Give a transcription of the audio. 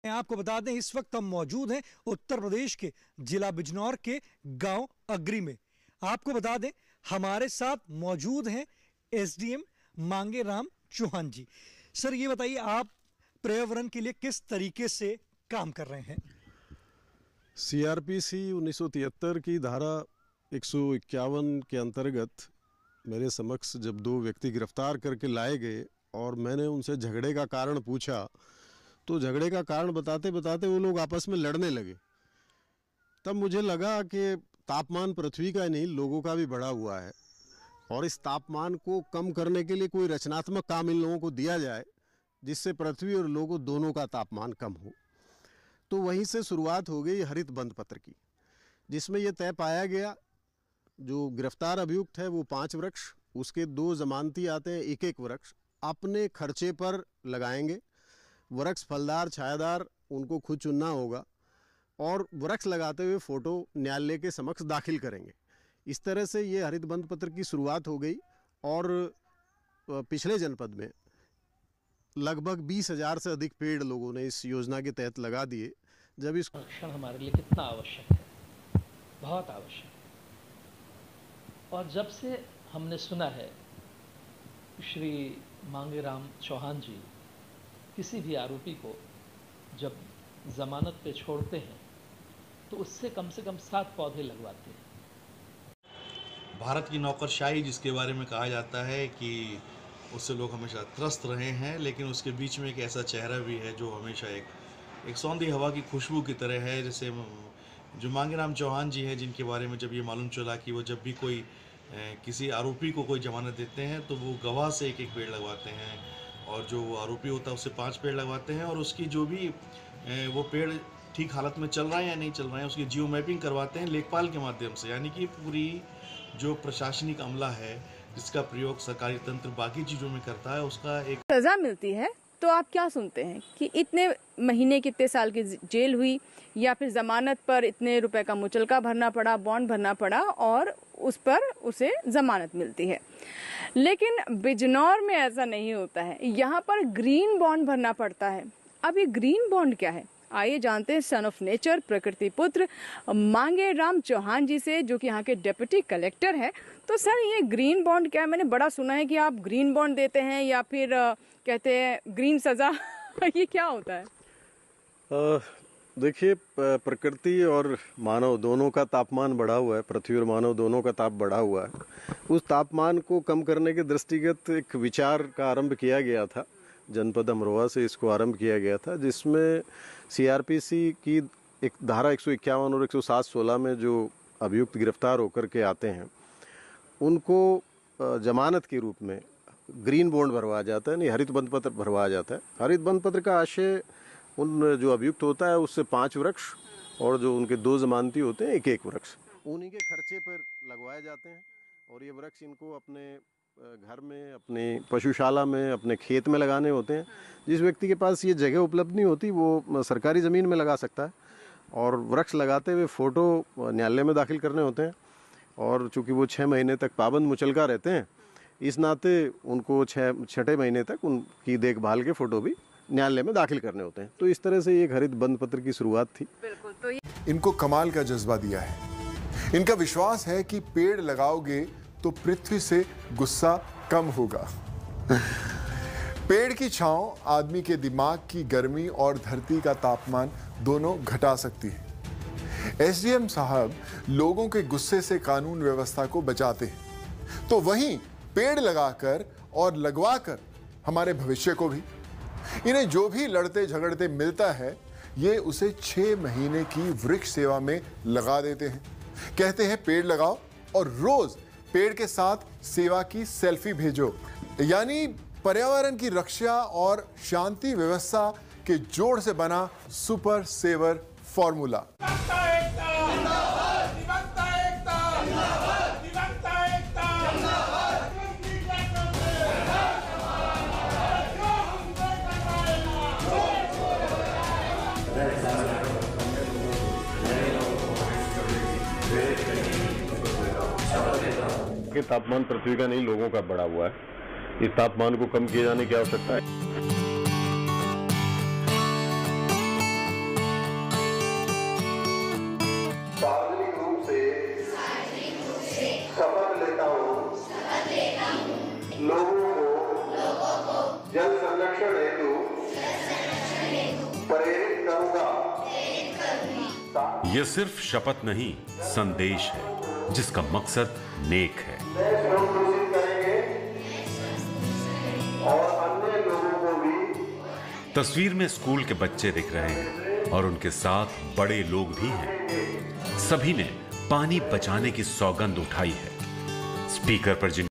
आपको बता दें इस वक्त हम मौजूद हैं उत्तर प्रदेश के जिला बिजनौर के गांव अगरी में। आपको बता दें हमारे साथ मौजूद हैं एसडीएम मांगेराम चौहान जी। सर ये बताइए आप पर्यावरण के लिए किस तरीके से काम कर रहे हैं? सीआरपीसी 1973 की धारा 151 के अंतर्गत मेरे समक्ष जब दो व्यक्ति गिरफ्तार करके लाए गए और मैंने उनसे झगड़े का कारण पूछा तो झगड़े का कारण बताते बताते वो लोग आपस में लड़ने लगे। तब मुझे लगा कि तापमान पृथ्वी का ही नहीं लोगों का भी बढ़ा हुआ है और इस तापमान को कम करने के लिए कोई रचनात्मक काम इन लोगों को दिया जाए जिससे पृथ्वी और लोगों दोनों का तापमान कम हो। तो वहीं से शुरुआत हो गई हरित बंध पत्र की, जिसमें यह तय पाया गया जो गिरफ्तार अभियुक्त है वो 5 वृक्ष, उसके 2 जमानती आते हैं 1-1 वृक्ष अपने खर्चे पर लगाएंगे। वृक्ष फलदार छायादार उनको खुद चुनना होगा और वृक्ष लगाते हुए फोटो न्यायालय के समक्ष दाखिल करेंगे। इस तरह से ये हरित बंध पत्र की शुरुआत हो गई और पिछले जनपद में लगभग 20,000 से अधिक पेड़ लोगों ने इस योजना के तहत लगा दिए। जब इस संरक्षण हमारे लिए कितना आवश्यक है, बहुत आवश्यक। और जब से हमने सुना है श्री मांगेराम चौहान जी किसी भी आरोपी को जब जमानत पे छोड़ते हैं तो उससे कम से कम 7 पौधे लगवाते हैं। भारत की नौकरशाही जिसके बारे में कहा जाता है कि उससे लोग हमेशा त्रस्त रहे हैं, लेकिन उसके बीच में एक ऐसा चेहरा भी है जो हमेशा एक सौंधी हवा की खुशबू की तरह है। जैसे जो मांगेराम चौहान जी हैं जिनके बारे में जब ये मालूम चला कि वो जब भी कोई किसी आरोपी को कोई जमानत देते हैं तो वो गवाह से 1-1 पेड़ लगवाते हैं और जो आरोपी होता है उससे 5 पेड़ लगवाते हैं और उसकी जो भी वो पेड़ ठीक हालत में चल रहा है या नहीं चल रहा है उसकी जियो मैपिंग करवाते हैं लेखपाल के माध्यम से। यानी कि पूरी जो प्रशासनिक अमला है जिसका प्रयोग सरकारी तंत्र बाकी चीज़ों में करता है उसका एक सजा मिलती है तो आप क्या सुनते हैं कि इतने महीने कितने साल की जेल हुई या फिर जमानत पर इतने रुपए का मुचलका भरना पड़ा, बॉन्ड भरना पड़ा और उस पर उसे जमानत मिलती है। लेकिन बिजनौर में ऐसा नहीं होता है, यहाँ पर ग्रीन बॉन्ड भरना पड़ता है। अब ये ग्रीन बॉन्ड क्या है आइए जानते हैं सन ऑफ नेचर प्रकृति पुत्र मांगेराम चौहान जी से जो कि यहाँ के डिप्टी कलेक्टर है। तो सर ये ग्रीन बॉन्ड क्या है? मैंने बड़ा सुना है कि आप ग्रीन बॉन्ड देते हैं या फिर कहते हैं ग्रीन सजा ये क्या होता है? देखिए प्रकृति और मानव दोनों का तापमान बढ़ा हुआ है, पृथ्वी और मानव दोनों का ताप बढ़ा हुआ है। उस तापमान को कम करने के दृष्टिगत एक विचार का आरंभ किया गया था, जनपद अमरोहा से इसको आरंभ किया गया था, जिसमें सीआरपीसी की एक धारा 151 और 107-16 में जो अभियुक्त गिरफ्तार होकर के आते हैं उनको जमानत के रूप में ग्रीन बॉन्ड भरवाया जाता है, नहीं हरित बंध पत्र भरवाया जाता है। हरित बंध पत्र का आशय उन जो अभियुक्त होता है उससे 5 वृक्ष और जो उनके 2 जमानती होते हैं 1-1 वृक्ष उन्हीं के खर्चे पर लगवाए जाते हैं और ये वृक्ष इनको अपने घर में, अपने पशुशाला में, अपने खेत में लगाने होते हैं। जिस व्यक्ति के पास ये जगह उपलब्ध नहीं होती वो सरकारी ज़मीन में लगा सकता है और वृक्ष लगाते हुए फ़ोटो न्यायालय में दाखिल करने होते हैं और चूँकि वो 6 महीने तक पाबंद मुचलका रहते हैं इस नाते उनको 6 महीने तक उनकी देखभाल के फ़ोटो भी न्यायालय में दाखिल करने होते हैं। तो इस तरह से एक हरित बंध पत्र की शुरुआत थी। बिल्कुल। तो इनको कमाल का जज्बा दिया है। इनका विश्वास है कि पेड़ लगाओगे तो पृथ्वी से गुस्सा कम होगा। पेड़ की छांव आदमी के दिमाग की गर्मी और धरती का तापमान दोनों घटा सकती है। एसडीएम साहब लोगों के गुस्से से कानून व्यवस्था को बचाते हैं तो वहीं पेड़ लगाकर और लगवाकर हमारे भविष्य को भी। इन्हें जो भी लड़ते झगड़ते मिलता है ये उसे 6 महीने की वृक्ष सेवा में लगा देते हैं। कहते हैं पेड़ लगाओ और रोज पेड़ के साथ सेवा की सेल्फी भेजो, यानी पर्यावरण की रक्षा और शांति व्यवस्था के जोड़ से बना सुपर सेवर फॉर्मूला। तापमान पृथ्वी का नहीं लोगों का बढ़ा हुआ है, इस तापमान को कम किए जाने की आवश्यकता है। यह सिर्फ शपथ नहीं, संदेश है जिसका मकसद नेक है। तस्वीर में स्कूल के बच्चे दिख रहे हैं और उनके साथ बड़े लोग भी हैं। सभी ने पानी बचाने की सौगंध उठाई है। स्पीकर पर जिन